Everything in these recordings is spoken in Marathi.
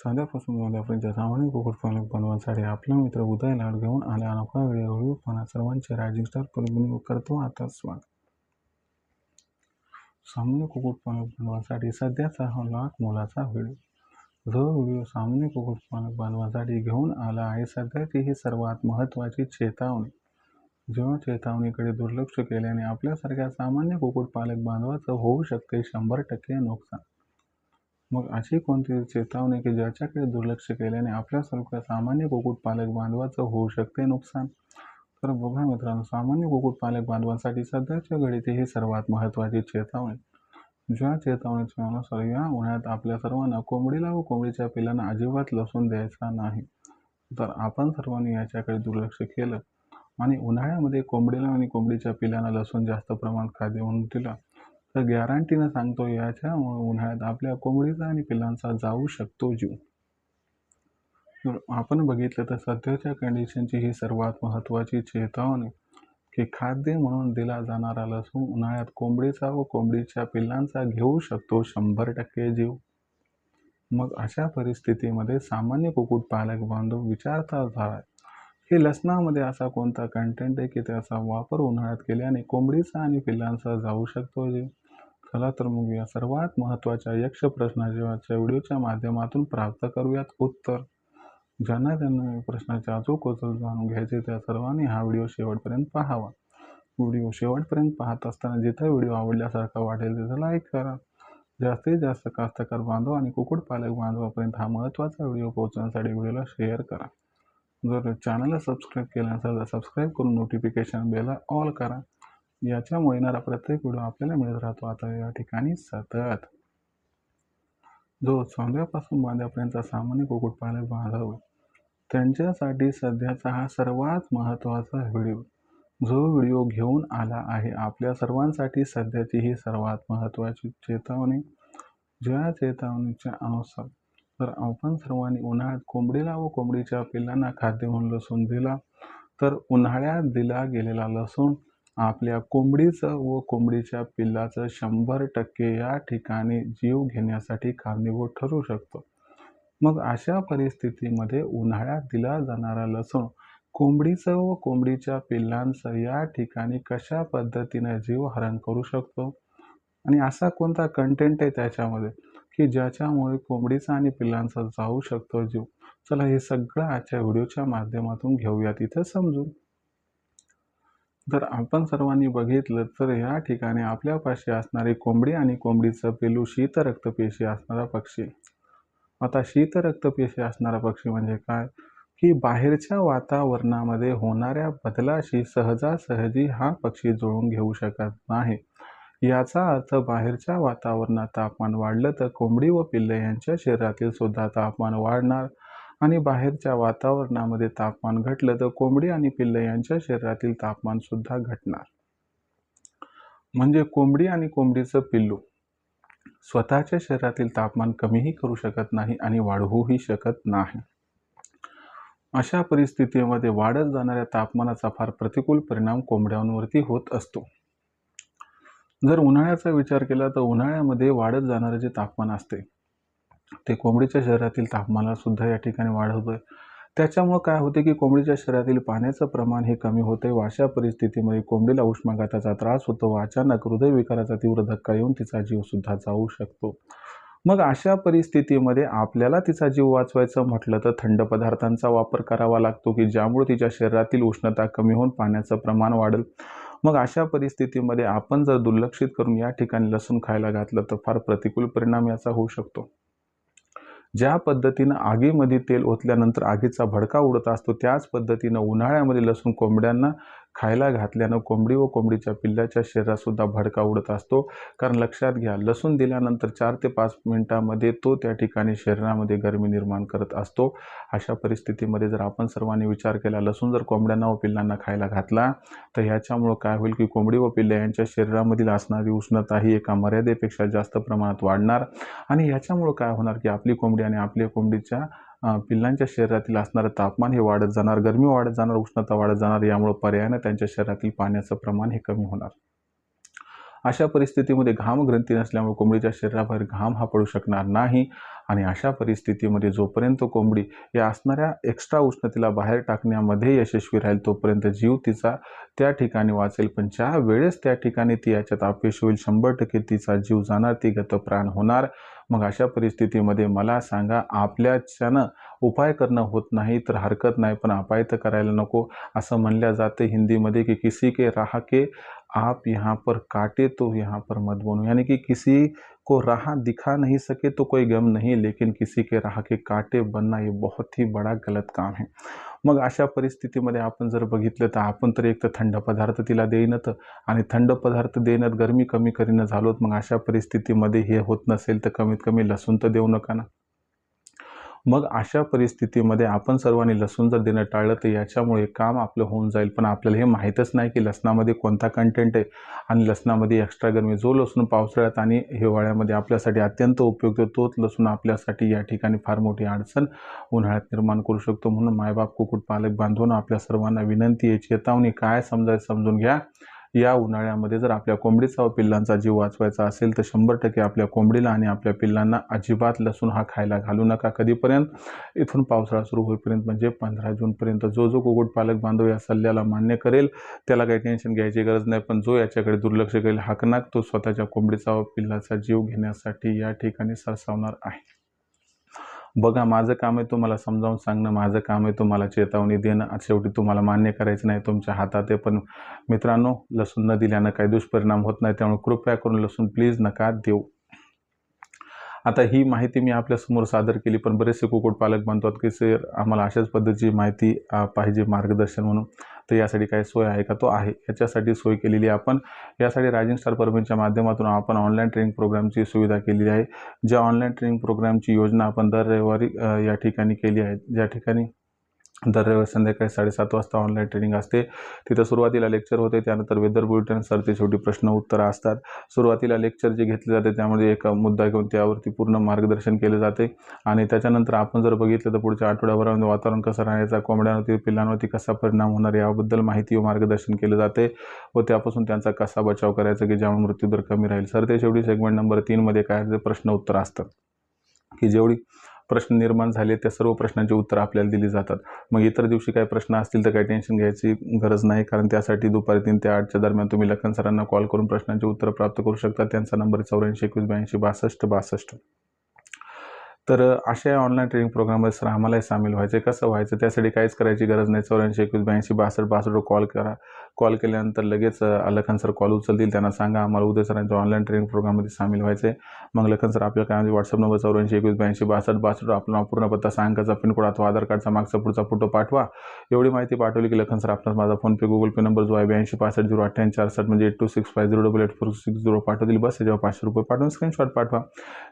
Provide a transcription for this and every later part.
साध्यापासून मोठ्यापर्यंत सामान्य कुक्कुटपालन बनवासाठी आपला मित्र उदय लाड घेऊन आला अनोखा व्हिडिओ पण सर्वांचे रायझिंग स्टार परिबंध करतो आता स्वागत। सामान्य कुक्कुटपालन बनवासाठी सध्याचा हा लाख मोलाचा व्हिडिओ। जो व्हिडिओ सामान्य कुक्कुटपालन बनवासाठी घेऊन आला आहे सध्याची ही सर्वात महत्त्वाची चेतावणी। जेव्हा चेतावणीकडे दुर्लक्ष केल्याने आपल्यासारख्या सामान्य कुक्कुटपालक बांधवाचं होऊ शकते 100% नुकसान। मग अशी कोणती चेतावणी की ज्याच्याकडे दुर्लक्ष केल्याने आपल्यासारख्या सामान्य कुक्कुटपालक बांधवाचं होऊ शकते नुकसान? तर बघा मित्रांनो, सामान्य कुक्कुटपालक बांधवांसाठी सध्याच्या घडीची ही सर्वात महत्त्वाची चेतावणी। ज्या चेतावणीच्या अनुसार या उन्हाळ्यात आपल्या सर्वांना कोंबडीला व कोंबडीच्या पिल्लांना अजिबात लसूण द्यायचा नाही। तर आपण सर्वांनी याच्याकडे दुर्लक्ष केलं आणि उन्हाळ्यामध्ये कोंबडीला आणि कोंबडीच्या पिल्लांना लसूण जास्त प्रमाणात खाद्य म्हणून दिला तर गॅरंटीनं सांगतो याच्यामुळे उन्हाळ्यात आपल्या कोंबडीचा आणि पिल्लांचा जाऊ शकतो जीव। तर आपण बघितलं तर सध्याच्या कंडिशनची ही सर्वात महत्त्वाची चेतावणी की खाद्य म्हणून दिला जाणारा लसूण उन्हाळ्यात कोंबडीचा व कोंबडीच्या पिल्लांचा घेऊ शकतो 100% जीव। मग अशा परिस्थितीमध्ये सामान्य कुक्कुटपालक बांधव विचारतात झाला की लसणामध्ये असा कोणता कंटेंट आहे की त्याचा वापर उन्हाळ्यात केल्याने कोंबडीचा आणि पिल्लांचा जाऊ शकतो जीव। चला तर मग या सर्वात महत्त्वाच्या यक्ष प्रश्नाच्या व्हिडिओच्या माध्यमातून प्राप्त करूयात उत्तर। ज्यांना प्रश्नाचे अचूक उत्तर जाणून घ्यायचे त्या सर्वांनी हा व्हिडिओ शेवटपर्यंत पाहावा। व्हिडिओ शेवटपर्यंत पाहत असताना जिथे व्हिडिओ आवडल्यासारखा वाटेल तिथे लाईक करा। जास्तीत जास्त कास्तकार बांधव आणि कुक्कुटपालक बांधवापर्यंत हा महत्त्वाचा व्हिडिओ पोहोचवण्यासाठी व्हिडिओला शेअर करा। जर चॅनलला सबस्क्राईब केलं नसेल तर सबस्क्राईब करून नोटिफिकेशन बेल ऑल करा। याच्यामुळे येणारा प्रत्येक व्हिडिओ आपल्याला मिळत राहतो आता या ठिकाणी सतत। जो चौंद्यापासून बांध्यापर्यंतचा सामान्य कुक्कुटपालक बांधव त्यांच्यासाठी सध्याचा हा सर्वात महत्त्वाचा व्हिडिओ। जो व्हिडिओ घेऊन आला आहे आपल्या सर्वांसाठी सध्याची ही सर्वात महत्त्वाची चेतावणी। ज्या चेतावणीच्या अनुसार जर आपण सर्वांनी उन्हाळ्यात कोंबडीला व कोंबडीच्या पिल्लांना खाद्य म्हणून लसूण दिला तर उन्हाळ्यात दिला गेलेला लसूण आपल्या कोंबडीचं व कोंबडीच्या पिल्लाचं 100% या ठिकाणी जीव घेण्यासाठी कारणीभूत ठरू शकतो। मग अशा परिस्थितीमध्ये उन्हाळ्यात दिला जाणारा लसूण कोंबडीचं व कोंबडीच्या पिल्लांचं या ठिकाणी कशा पद्धतीने जीवहरण करू शकतो आणि असा कोणता कंटेंट आहे त्याच्यामध्ये की ज्याच्यामुळे कोंबडीचा आणि पिल्लांचा जाऊ शकतो जीव। चला हे सगळं आजच्या व्हिडिओच्या माध्यमातून घेऊयात इथं समजून। जर आपण सर्वांनी बघितलं तर या ठिकाणी आपल्यापाशी असणारी कोंबडी आणि कोंबडीचं पिल्लू शीत रक्तपेशी असणारा पक्षी। आता शीत रक्तपेशी असणारा पक्षी म्हणजे काय की बाहेरच्या वातावरणामध्ये होणाऱ्या बदलाशी सहजासहजी हा पक्षी जुळवून घेऊ शकत नाही। याचा अर्थ बाहेरच्या वातावरणात तापमान वाढलं तर कोंबडी व पिल्ले यांच्या शरीरातील सुद्धा तापमान वाढणार आणि बाहेरच्या वातावरणामध्ये तापमान घटलं तर कोंबडी आणि पिल्ले यांच्या शरीरातील तापमान सुद्धा घटणार। म्हणजे कोंबडी आणि कोंबडीचं पिल्लू स्वतःच्या शरीरातील तापमान कमीही करू शकत नाही आणि वाढवूही शकत नाही। अशा परिस्थितीमध्ये वाढत जाणाऱ्या तापमानाचा फार प्रतिकूल परिणाम कोंबड्यांवरती होत असतो। जर उन्हाळ्याचा विचार केला तर उन्हाळ्यामध्ये वाढत जाणारे जे तापमान असते ते कोंबडीच्या शरीरातील तापमानाला सुद्धा या ठिकाणी वाढवतोय। त्याच्यामुळे काय होते की कोंबडीच्या शरीरातील पाण्याचं प्रमाण हे कमी होते व अशा परिस्थितीमध्ये कोंबडीला उष्माघाताचा त्रास होतो व अचानक हृदयविकाराचा तीव्र धक्का येऊन तिचा जीव सुद्धा जाऊ शकतो। मग अशा परिस्थितीमध्ये आपल्याला तिचा जीव वाचवायचा म्हटलं तर थंड पदार्थांचा वापर करावा लागतो की ज्यामुळे तिच्या शरीरातील उष्णता कमी होऊन पाण्याचं प्रमाण वाढेल। मग अशा परिस्थितीमध्ये आपण जर दुर्लक्षित करून या ठिकाणी लसूण खायला घातलं तर फार प्रतिकूल परिणाम याचा होऊ शकतो। ज्या पद्धतीनं आगीमध्ये तेल ओतल्यानंतर आगीचा भडका उडत असतो त्याच पद्धतीनं उन्हाळ्यामध्ये लसूण कोंबड्यांना खायला घातल्यानं कोंबडी व कोंबडीच्या पिल्ल्याच्या शरीरात सुद्धा भडका उडत असतो। कारण लक्षात घ्या लसूण दिल्यानंतर 4 ते 5 मिनिटांमध्ये तो त्या ठिकाणी शरीरामध्ये गरमी निर्माण करत असतो। अशा परिस्थितीमध्ये जर आपण सर्वांनी विचार केला लसूण जर कोंबड्यांना व पिल्लांना खायला घातला तर ह्याच्यामुळं काय होईल की कोंबडी व पिल्ले यांच्या शरीरामधील असणारी उष्णता ही एका मर्यादेपेक्षा जास्त प्रमाणात वाढणार आणि ह्याच्यामुळं काय होणार की आपली कोंबडी आणि आपल्या कोंबडीच्या पिल्लांच्या शरीरातील असणारं तापमान हे वाढत जाणार, गरमी वाढत जाणार, उष्णता वाढत जाणार। यामुळे पर्यायाने त्यांच्या शरीरातील पाण्याचं प्रमाण हे कमी होणार। अशा परिस्थितीमध्ये घामग्रंथी नसल्यामुळे कोंबडीच्या शरीराबाहेर घाम हा पडू शकणार नाही आणि अशा परिस्थितीमध्ये जोपर्यंत कोंबडी या असणाऱ्या एक्स्ट्रा उष्णतेला बाहेर टाकण्यामध्ये यशस्वी राहील तोपर्यंत जीव तिचा त्या ठिकाणी वाचेल. पण ज्या वेळेस त्या ठिकाणी ती याच्यात अपयशी होईल 100% तिचा जीव जाणार, ती गतप्राण होणार. मग अशा परिस्थितीमध्ये मला सांगा, आपल्याच्यानं उपाय करणं होत नाही तर हरकत नाही, पण अपाय तर करायला नको. असं म्हणलं जातं हिंदीमध्ये की किसी के राह के आप यहाँ पर काटे तो यहाँ पर मत बनो, यानी कि किसी को राह दिखा नहीं सके तो कोई गम नहीं, लेकिन किसी के राह के काटे बनना ये बहुत ही बड़ा गलत काम है. मग अशा परिस्थितीमध्ये आपण जर बघितलं तर आपण तर एक तर थंड पदार्थ तिला देईनच आणि थंड पदार्थ देण्यात गरमी कमी करीन झालोत. मग अशा परिस्थितीमध्ये हे होत नसेल तर कमीत कमी लसूण तर देऊ नका ना. मग अशा परिस्थितीमध्ये आपण सर्वांनी लसूण जर देणं टाळलं तर याच्यामुळे काम आपलं होऊन जाईल. पण आपल्याला हे माहीतच नाही की लसणामध्ये कोणता कंटेंट आहे आणि लसणामध्ये एक्स्ट्रा गरमी. जो लसूण पावसाळ्यात आणि हिवाळ्यामध्ये आपल्यासाठी अत्यंत उपयुक्त तोच लसूण आपल्यासाठी या ठिकाणी फार मोठी अडचण उन्हाळ्यात निर्माण करू शकतो. म्हणून मायबाप कुक्कुटपालक बांधवांनो, आपल्या सर्वांना विनंती आहे, चेतावणी काय समजायचं समजून घ्या. या उन्हाळ्यामध्ये जर आपल्या कोंबडीचा व पिल्लांचा जीव वाचवायचा असेल तर 100% आपल्या कोंबडीला आणि आपल्या पिल्लांना अजिबात लसूण हा खायला घालू नका. कधीपर्यंत? इथून पावसाळा सुरू होईपर्यंत, म्हणजे 15 जूनपर्यंत. जो कुक्कुटपालक बांधव या सल्ल्याला मान्य करेल त्याला काही टेन्शन घ्यायची गरज नाही, पण जो याच्याकडे दुर्लक्ष करेल, हाकनाक तो स्वतःच्या कोंबडीचा व पिल्लाचा जीव घेण्यासाठी या ठिकाणी सरसावणार आहे. बघा, माझं काम आहे तुम्हाला समजावून सांगणं, माझं काम आहे तुम्हाला चेतावणी देणं. शेवटी तुम्हाला मान्य करायचं नाही, तुमच्या हातात आहे. पण मित्रांनो, लसूण न दिल्यानं काही दुष्परिणाम होत नाही, त्यामुळे कृपया करून लसूण प्लीज नका देऊ. आता ही माहिती मी आपल्यासमोर सादर केली, पण बरेचसे कुक्कुटपालक म्हणतात की सर आम्हाला अशाच पद्धतीची माहिती पाहिजे, मार्गदर्शन म्हणून. तर यासाठी काय सोय आहे का? तो आहे. याच्यासाठी सोय केलेली आपण. यासाठी रायझिंग स्टार परभणीच्या माध्यमातून आपण ऑनलाईन ट्रेनिंग प्रोग्रामची सुविधा केलेली आहे. ज्या ऑनलाईन ट्रेनिंग प्रोग्रामची योजना आपण दर रविवारी या ठिकाणी केली आहे. ज्या ठिकाणी दर रविवारी संध्याकाळी 7:30 वाजता ऑनलाईन ट्रेनिंग असते. तिथं सुरुवातीला लेक्चर होते, त्यानंतर वेदर बुलेटिन, सरते शेवटी प्रश्न उत्तरं असतात. सुरुवातीला लेक्चर जे घेतले जाते त्यामध्ये एक मुद्दा घेऊन त्यावरती पूर्ण मार्गदर्शन केले जाते आणि त्याच्यानंतर आपण जर बघितलं तर पुढच्या आठवड्याभरामध्ये वातावरण कसं राहायचं, कोंबड्यांवरती पिल्लांवरती कसा परिणाम होणार याबद्दल माहिती व मार्गदर्शन केलं जाते व त्यापासून त्यांचा कसा बचाव करायचा की ज्यामुळे मृत्यूदर कमी राहील. सरते शेवटी सेगमेंट नंबर 3 मध्ये काय प्रश्न उत्तर असतात की जेवढी प्रश्न निर्माण झाले त्या सर्व प्रश्नांची उत्तर आपल्याला दिली जातात. मग इतर दिवशी काही प्रश्न असतील तर काही टेन्शन घ्यायची गरज नाही, कारण त्यासाठी दुपारी 3 ते 8च्या दरम्यान तुम्ही लखन सरांना कॉल करून प्रश्नांची उत्तर प्राप्त करू शकता. त्यांचा नंबर 84 21 82 62 62. तर अशा ऑनलाईन ट्रेनिंग प्रोग्राममध्ये सर आम्हालाही सामील व्हायचं. कसं व्हायचं? त्यासाठी काहीच करायची गरज नाही. 84 21 82 62 62 कॉल करा. कॉल केल्यानंतर लगेच लखन सर कॉल उचलतील. त्यांना सांगा आम्हाला उद्या सरांच्या ऑनलाईन ट्रेनिंग प्रोग्राममध्ये सामील व्हायचे. मग लखन सर आपल्याला काय म्हणजे व्हॉट्सअप नंबर 84 21 82 62 62 आपला पूर्ण पत्ता, 6 अंकाचा पिनकोड अथवा आधार कार्डचा मागचा पुढचा फोटो पाठवा. एवढी माहिती पाठवली की लखन सर आपल्याला माझा फोनपे गुगल पे नंबर जो आहे 82 65 088 68 म्हणजे 8265088460 पाठवतील. बस याच्यावर 500 रुपये पाठवून स्क्रीनशॉट पाठवा.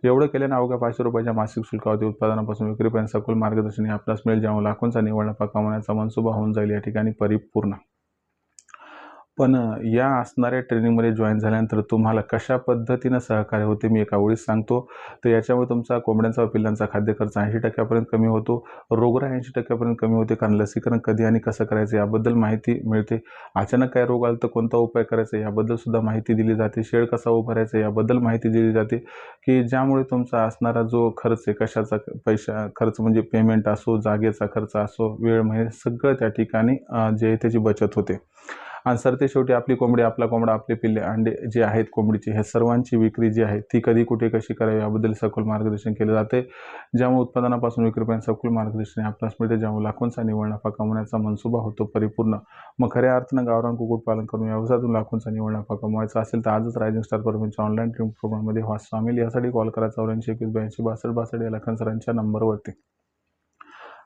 एवढं केल्याने अवघ्या 500 रुपयाच्या मासिक शुल्कावरती उत्पादनापासून विक्रीपर्यंत सखोल मार्गदर्शन हे आपल्यास मिळेल, ज्यामुळे लाखोंचा निव्वळ नफा कमवण्याचा मनसुबा होऊन जाईल या ठिकाणी परिपूर्ण. पण या असणाऱ्या ट्रेनिंगमध्ये जॉईन झाल्यानंतर तुम्हाला कशा पद्धतीनं सहकार्य होते मी एका ओळीत सांगतो. तर याच्यामुळे तुमचा कोंबड्यांचा व पिल्लांचा खाद्य खर्च 80% कमी होतो. रोगराई 80% कमी होते, कारण लसीकरण कधी आणि कसं करायचं याबद्दल माहिती मिळते. अचानक काय रोग आला तर कोणता उपाय करायचा याबद्दल सुद्धा माहिती दिली जाते. शेड कसा उभारायचा याबद्दल माहिती दिली जाते, की ज्यामुळे तुमचा असणारा जो खर्च आहे, कशाचा पैसा खर्च म्हणजे पेमेंट असो, जागेचा खर्च असो, वेळ म्हणजे सगळं त्या ठिकाणी जे आहे त्याची बचत होते. आणि सरते शेवटी आपली कोंबडी, आपला कोंबडा, आपले पिल्ले, अंडे जे आहेत कोंबडीचे, ह्या सर्वांची विक्री जी आहे ती कधी कुठे कशी करावी याबद्दल सखोल मार्गदर्शन केले जाते, ज्यामुळे उत्पादनापासून विक्रीपर्यंत सखोल मार्गदर्शन आपल्यास मिळते, ज्यामुळे लाखोंचा निव्वळ नफा कमवण्याचा मनसुबा होतो परिपूर्ण. मग खऱ्या अर्थानं गावरान कुक्कुटपालन करून व्यवसायातून लाखोंचा निव्वळ नफा कमवायचा असेल तर आजच रायझिंग स्टार परभणीच्या ऑनलाईन ट्रेनिंग प्रोग्राममध्ये व्हा सामील. यासाठी कॉल करा 84 21 82 62 62 या लखन सरांच्या नंबरवरती.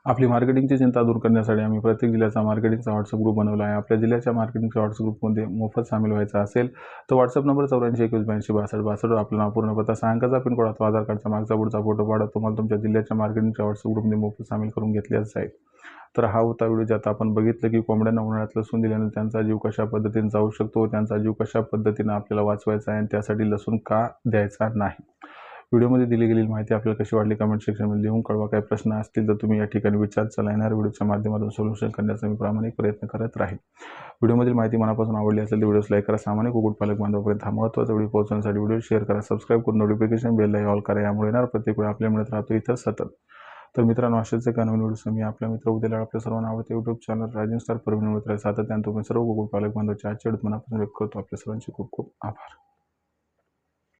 आपली मार्केटिंगची चिंता दूर करण्यासाठी आम्ही प्रत्येक जिल्ह्याचा मार्केटिंगचा व्हॉट्सअप ग्रुप बनवला आहे. आपल्या जिल्ह्याच्या मार्केटिंगच्या व्हॉट्सअप ग्रुपमध्ये मोफत सामील व्हायचं असेल तर व्हॉट्सअप नंबर 84 21 82 62 62 आपला नाव, पूर्ण पत्ता, 6 अंकाचा पिनकोड अथवा आधार कार्डचा मागचा पुढचा फोटो पाठवा. तुम्हाला तुमच्या जिल्ह्याच्या मार्केटिंगच्या व्हॉट्सअप ग्रुपमध्ये मोफत सामील करून घेतल्याच जाईल. तर हा होता व्हिडिओ, ज्यात आपण बघितलं की कोंबड्यांना उन्हाळ्यात लसूण दिल्याने त्यांचा जीव कशा पद्धतीने जाऊ शकतो, त्यांचा जीव कशा पद्धतीने आपल्याला वाचवायचा आहे आणि त्यासाठी लसूण का द्यायचा नाही. व्हिडिओमध्ये दिली गेलेली माहिती आपल्याला कशी वाटली कमेंट सेक्शनमध्ये लिहून कळवा. काही प्रश्न असतील तर तुम्ही या ठिकाणी विचारत चला. येणाऱ्या व्हिडिओच्या माध्यमातून सोल्युशन करण्याचा मी प्रामाणिक प्रयत्न करत राहील. व्हिडिओमधील माहिती मनापासून आवडली असेल तर व्हिडिओस लाईक करा. सामान्य कुक्कुटपालक बांधवापर्यंत हा महत्त्वाचा व्हिडिओ पोहोचवण्यासाठी व्हिडिओ शेअर करा, सबस्क्राईब करून नोटिफिकेशन बेलला ऑल करा. यामुळे येणार प्रत्येक वेळी आपल्याला मिळत राहतो इथं सतत. तर मित्रांनो, असेच एक नवीन व्हिडिओ मी आपला मित्र उद्याला आपल्या सर्वांना आवडते YouTube channel Rajan star Parbhani मित्र सातत्याने तुम्ही सर्व कुक्कुटपालक बांधवांचे आजच्या व्हिडिओत मनापासून व्यक्त करतो. आपल्या सर्वांचे खूप खूप आभार.